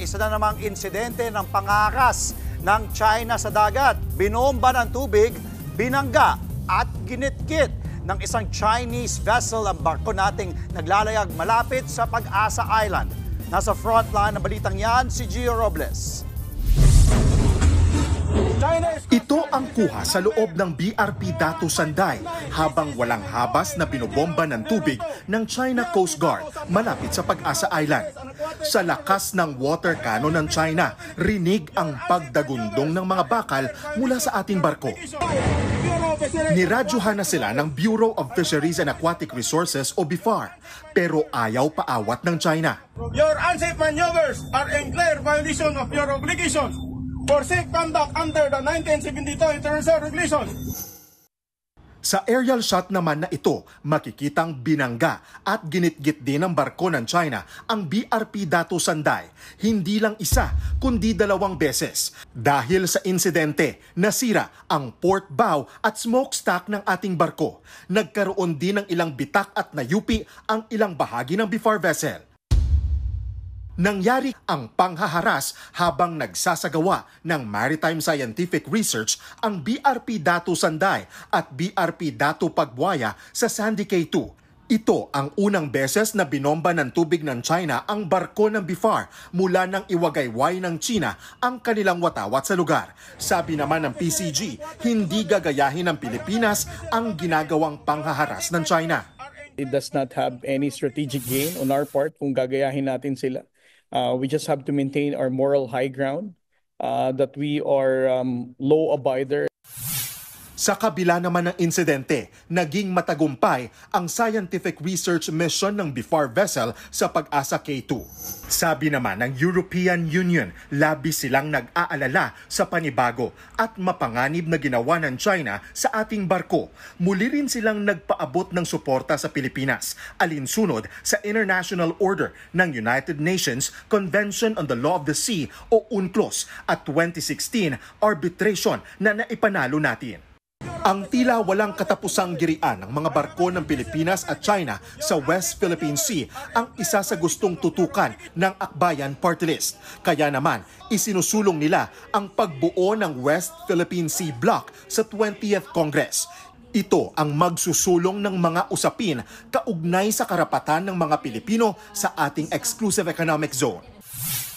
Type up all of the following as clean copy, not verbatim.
isa na namang insidente ng pangakas ng China sa dagat. Binomba ng tubig, binangga at ginitkit ng isang Chinese vessel ang barko nating naglalayag malapit sa Pag-asa Island. Nasa frontline ng balitang yan si Gio Robles. Ito ang kuha sa loob ng BRP Datu Sanday habang walang habas na binobomba ng tubig ng China Coast Guard malapit sa Pag-asa Island. Sa lakas ng water cannon ng China, rinig ang pagdagundong ng mga bakal mula sa ating barko. Niradyohan na sila ng Bureau of Fisheries and Aquatic Resources o BIFAR, pero ayaw paawat ng China. Your unsafe maneuvers are in clear violation of your obligations for safe conduct under the 1972 International Regulations. Sa aerial shot naman na ito, makikitang binangga at ginitgit din ng barko ng China ang BRP Datu Sanday. Hindi lang isa, kundi 2 beses. Dahil sa insidente, nasira ang port bow at smokestack ng ating barko. Nagkaroon din ng ilang bitak at nayupi ang ilang bahagi ng BIFAR vessel. Nangyari ang panghaharas habang nagsasagawa ng maritime scientific research ang BRP Datu Sanday at BRP Datu Pagbuaya sa Sandy Cay 2. Ito ang unang beses na binomba ng tubig ng China ang barko ng BIFAR mula ng iwagayway ng China ang kanilang watawat sa lugar. Sabi naman ng PCG, hindi gagayahin ng Pilipinas ang ginagawang panghaharas ng China. It does not have any strategic gain on our part kung gagayahin natin sila. We just have to maintain our moral high ground, that we are law abider. Sa kabila naman ng insidente, naging matagumpay ang scientific research mission ng BIFAR vessel sa Pag-asa K2. Sabi naman ng European Union, labis silang nag-aalala sa panibago at mapanganib na ginawa ng China sa ating barko. Muli rin silang nagpaabot ng suporta sa Pilipinas, alinsunod sa International Order ng United Nations Convention on the Law of the Sea o UNCLOS at 2016 arbitration na naipanalo natin. Ang tila walang katapusang girian ng mga barko ng Pilipinas at China sa West Philippine Sea ang isa sa gustong tutukan ng Akbayan Party List. Kaya naman, isinusulong nila ang pagbuo ng West Philippine Sea Bloc sa 20th Congress. Ito ang magsusulong ng mga usapin kaugnay sa karapatan ng mga Pilipino sa ating exclusive economic zone.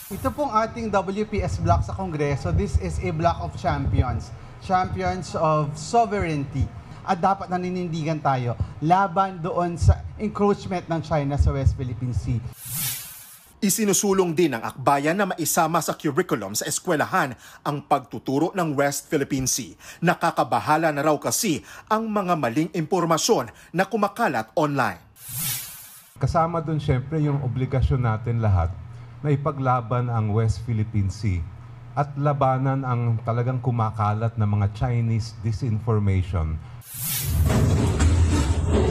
Ito pong ating WPS block sa Kongreso, this is a block of champions. Champions of sovereignty. At dapat naninindigan tayo laban doon sa encroachment ng China sa West Philippine Sea. Isinusulong din ng akbayan na maisama sa curriculum sa eskwelahan ang pagtuturo ng West Philippine Sea. Nakakabahala na raw kasi ang mga maling impormasyon na kumakalat online. Kasama doon syempre yung obligasyon natin lahat na ipaglaban ang West Philippine Sea at labanan ang talagang kumakalat na mga Chinese disinformation.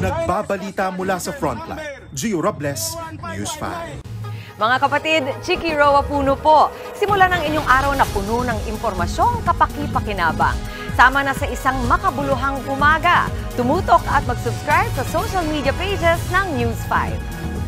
Nagbabalita mula sa Frontline, Gio Robles, News 5. Mga kapatid, Chiki Roa Puno po. Simulan ang inyong araw na puno ng impormasyong kapaki-pakinabang. Sama na sa isang makabuluhang umaga. Tumutok at mag-subscribe sa social media pages ng News 5.